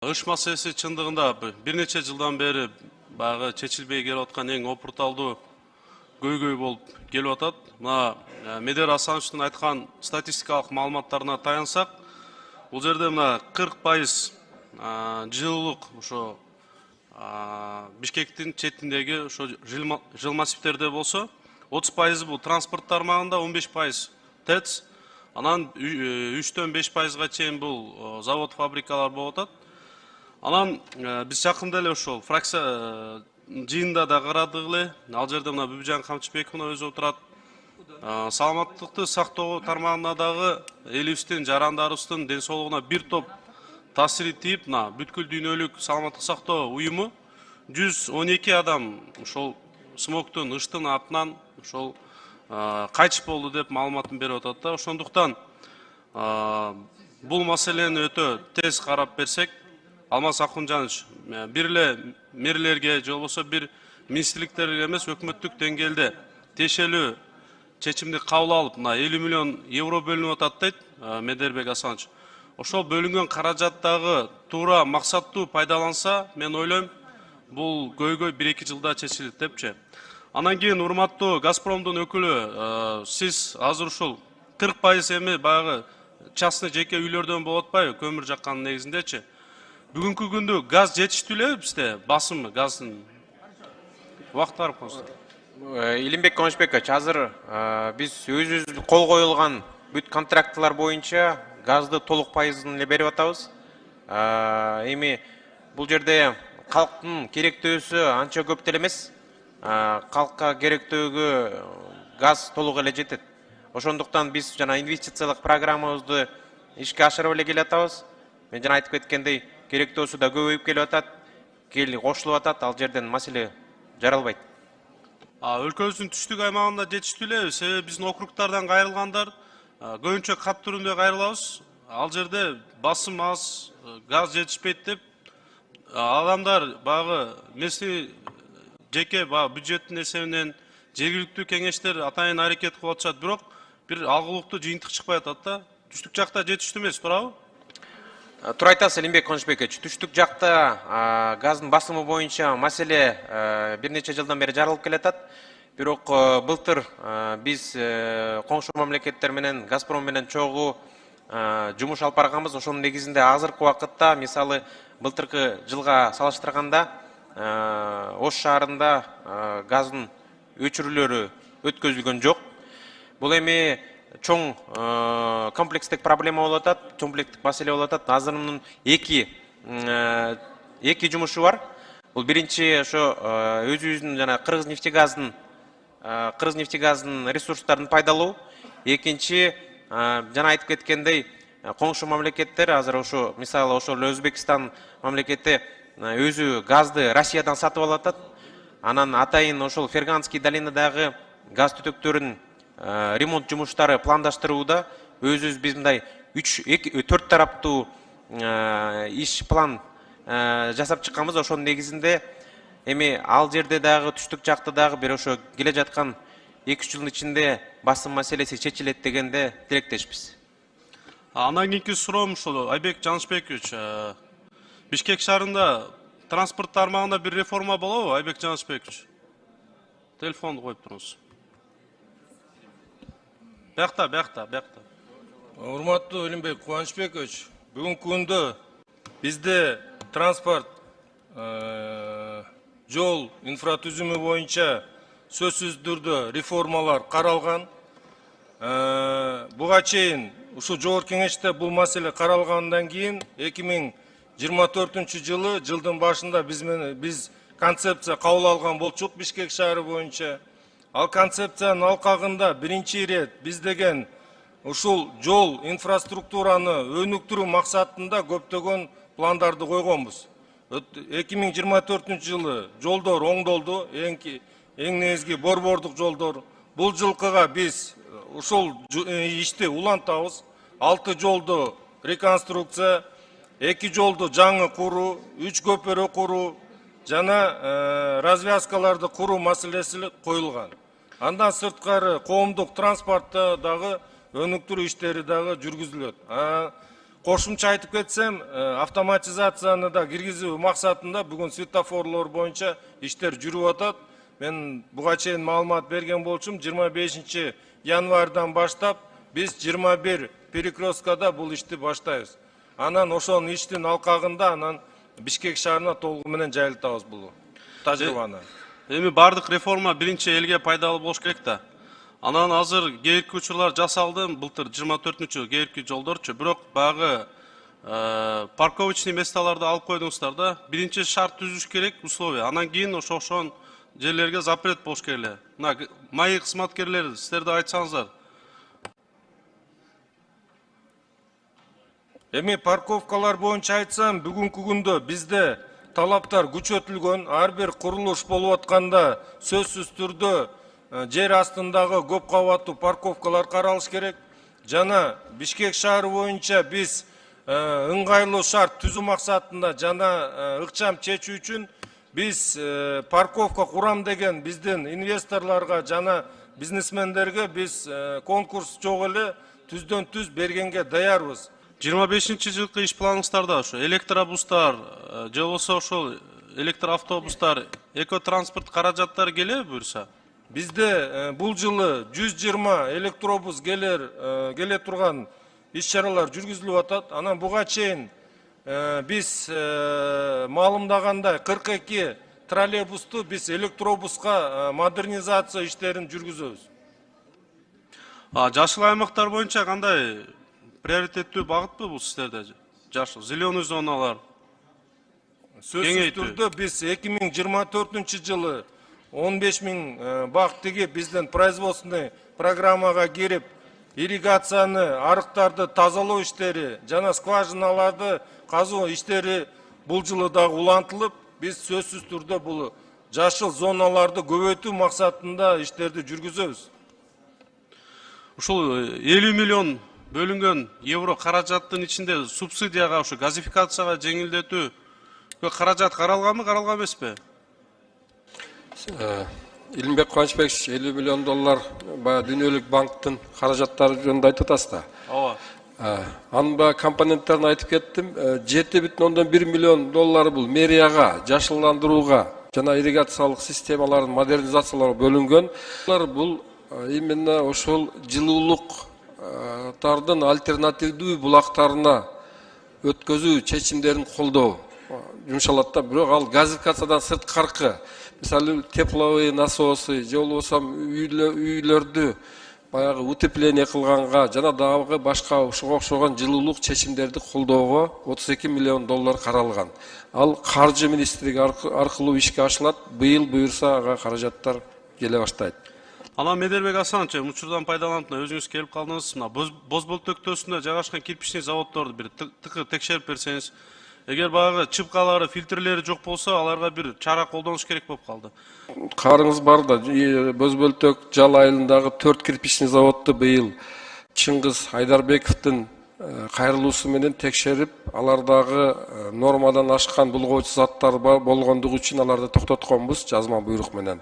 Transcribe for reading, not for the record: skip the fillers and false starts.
Ыш маселеси чындыгында бир нече жылдан бери баягы чечилбей келип аткан эң опурталдуу көйгөй болуп келип атат. Мына Медер Асановичтин айткан статистикалык маалыматтарына таянсак, бул жерде мына 40% жылуулук ошо Бишкектин четиндеги ошо жыл массивтерде болсо, 30% бул транспорт тармагында, 15% ТЭЦ, анан 3-5%га чейин бул завод, фабрикалар болуп атат. Анан биз жакында эле ошол фракция жыйында да карадык эле. Ал жерде мына Бүбүжан Камчыбековна өзү отурат. Саламаттыкты сактоо тармагына дагы элибиздин, жарандарыбыздын ден соолугуна бир топ таасири тийип, мына бүткүл дүйнөлүк саламаттык сактоо уюму 112 адам ошол смогтун, ыштын атынан ошол кайтыш болду деп маалыматын берип атат да. Ошондуктан бул маселени өтө тез карап берсек, Алмаз Акунжанович, бир эле мэрлерге же болбосо бир министрликтерге эмес, өкмөттүк деңгээлде тиешелүү чечимди кабыл алып, мына 50 миллион евро бөлүнүп атат дейт Медербек Асанович. Ошол бөлүнгөн каражаттагы туура максаттуу пайдаланса, мен ойлойм, бул көйгөй 1-2 жылда чечилет депчи. Анан кийин урматтуу Газпромдун өкүлү, сиз азыр ушул 40% эми баягы частный жеке үйлөрдөн болуп атпайбы, көмүр жаккандын негизиндечи. Бүгүнкү күндө газ жетиштүү эле бизде, басымы газдын убакыт барып калса. Илимбек Коношбекович, азыр биз өзүбүз кол коюлган бүт контрактлар боюнча газды толук пайызын эле берип атабыз. Эми бул жерде калктын керектөөсү анча көп деле эмес. Калкка керектөөгө газ толук эле жетет. Ошондуктан биз жана инвестициялык программабызды ишке ашырып эле келатабыз. Мен жана айтып кеткендей, керектөөсү да көбөйүп келип атат, кошулуп атат, ал жерден маселе жаралбайт. Өлкөбүздүн түштүк аймагында жетиштүү эле, себеби биздин округтардан кайрылгандар көбүнчө кат түрүндө кайрылабыз. Ал жерде басым аз, газ жетишпейт деп адамдар багы местный жеке бюджеттин эсебинен жергиликтүү кеңештер атайын аракет кылып атышат, бирок бир алгылыктуу жыйынтык чыкпай атат да. Түштүк жакта жетиштүү эмес, туурабы? Туура айтасыз, Илимбек Коношбекович. Түштүк жакта газдын басымы боюнча маселе бир нече жылдан бери жаралып келатат. Бирок былтыр биз коңшу мамлекеттер менен, Газпром менен чогуу жумуш алып барганбыз. Ошонун негизинде азыркы убакытта, мисалы, былтыркы жылга салыштырганда Ош шаарында газдын өчүрүүлөрү өткөзүлгөн жок. Бул эми чоң комплекстик проблема болуп атат, комплекстик маселе болуп атат. Азырынын эки жумушу бар. Бул биринчи ошо өзүбүздүн жана Кыргыз нефтегаздын ресурстарын пайдалоо. Экинчи, жана айтып кеткендей, коңшу мамлекеттер азыр ошо, мисалы, ошол Өзбекстан мамлекети өзү газды Россиядан сатып алып атат. Анан атайын ошол Ферганский долинадагы газ түтөктөрүн ремонт жумуштары пландаштырууда өзүбүз биз мындай 4 тараптуу иш план жасап чыкканбыз. Ошонун негизинде эми ал жерде дагы түштүк жакта дагы бир ошо келе жаткан 2-3 жылдын ичинде басым маселеси чечилет дегенде тилектешпиз. Андан кийинки суроом ушул, Айбек Жанышбекович, Бишкек шаарында транспорт тармагында бир реформа болобу, Айбек Жанышбекович? Телефонду коюп туруңуз. Бякта. Урматтуу Илимбек Кубанычбекович, бүгүнкү күндө бизде транспорт жол инфратүзүмү боюнча сөзсүз түрдө реформалар каралган. Буга чейин ушу жогорку кеңеште бул маселе каралгандан кийин 2024 жылдын башында биз концепция кабыл алган болчук Бишкек шаары боюнча. Ал концепциянын алкагында биринчи ирет биз деген ушул жол инфраструктураны өнүктүрүү максатында көптөгөн пландарды койгонбуз. 2024 жылы жолдор оңдолду, эң негизги борбордук жолдор. Бул жылкыга биз ушул ишти улантабыз. 6 жолду реконструкция, 2 жолду жаңы куруу, 3 көпөрө куруу жана развязкаларды куруу маселеси коюлган. Андан сырткары коомдук транспортто дагы өнүктүрүү иштери дагы жүргүзүлөт. Кошумча айтып кетсем, автоматизацияны да киргизүү максатында бүгүн светофорлор боюнча иштер жүрүп атат. Мен буга чейин маалымат берген болчумун, 25 январдан баштап биз 21 перекресткада бул ишти баштайбыз. Анан ошонун иштин алкагында анан Бишкек шаарына толугу менен жайылтабыз бул тажрыйбаны. Эми бардык реформа биринчи элге пайдалуу болуш керек да. Анан азыр кээки учурлар жасалды, былтыр 24-жылы кээки жолдорчу, бирок багы парковочный месталарды алып койдуңуздар да. Биринчи шарт түзүш керек, условия. Анан кийин ошон жерлерге запрет болуш керек эле. Мына маи кызматкерлер, сиздер да айтсаңыздар. Эми парковкалар боюнча айтсам, бүгүнкү күндө бизде талаптар күчөтүлгөн. Ар бир курулуш болуп атканда сөзсүз түрдө жер астындагы көп кабаттуу парковкалар каралыш керек. Жана Бишкек шаары боюнча биз ыңгайлуу шарт түзүү максатында жана ыкчам чечүү үчүн биз парковка курам деген биздин инвесторлорго жана бизнесмендерге биз конкурс жок эле түздөн түз бергенге даярбыз. 25-жылкы иш планыңыздарда ошо электробустар, же болбосо ошол электроавтобустар, экотранспорт каражаттары келеби буюрса? Bizde бул жылы 120 электробус келе турган иш-чаралар жүргүзүлүп атат. Анан буга чейин биз маалымдагандай 42 троллейбусту биз электробуска модернизация иштерин жүргүзөбүз. Жашыл аймактар боюнча кандай приоритеттүү багытпы бул сиздерде? Жашыл, зеленый зоналар. Сөзсүз түрдө биз 2024 жылы 15 000 бак тигип биздин производственный программага кирип, ирригацияны, арыктарды тазалоо иштери жана скважиналарды казуу иштери бул жылы дагы улантылып, биз сөзсүз түрдө бул жашыл зоналарды көбөйтүү максатында иштерди жүргүзөбүз. Ушул 50 миллион бөлүнгөн евро каражаттын ичинде субсидияга, ушу газификацияга жеңилдетүү каражат каралганбы, каралган эмеспи? Илимбек Кубанычбекович, 50 миллион доллар баягы дүйнөлүк банктын каражаттары жөнүндө айтып атасыздар. Ооба. Анын баягы компоненттерин айтып кеттим. 7,1 миллион доллар бул мэрияга, жашылдандырууга жана ирригациялык системалардын модернизацияларга бөлүнгөн. Бул именно ошол жылуулуктардын альтернативдүү булактарына өткөзүү чечимдерин колдоо жумшалат да. Бирок ал газификациядан сырткаркы, мисалы тепловые насосы, же болбосо үйлөрдү баягы утепление кылганга жана дагы башка ошого окшогон жылуулук чечимдерди колдоого 32 миллион доллар каралган. Ал каржы министрлиги аркылуу ишке ашылат. Быйыл буюрса ага каражаттар келе баштайт. Анан Медербек Асанович, учурдан пайдаланып, өзүңүз келип калдыңыз. Мына Боз Бөлтөктөсүндө жайгашкан кирпичный заводдорду бир тыкыр текшерип берсеңиз, эгер баягы чыпкалары, фильтрлери жок болсо, аларга бир чара колдонуш керек болуп калды. Каарыңыз бар да, Боз Бөлтөк жал айылындагы 4 кирпичный заводду быйыл Чыңгыз Айдарбековдун кайрылуусу менен текшерип, алардагы нормадан ашкан булгоочу заттар болгондугу үчүн аларды токтотконбуз жазма буйрук менен.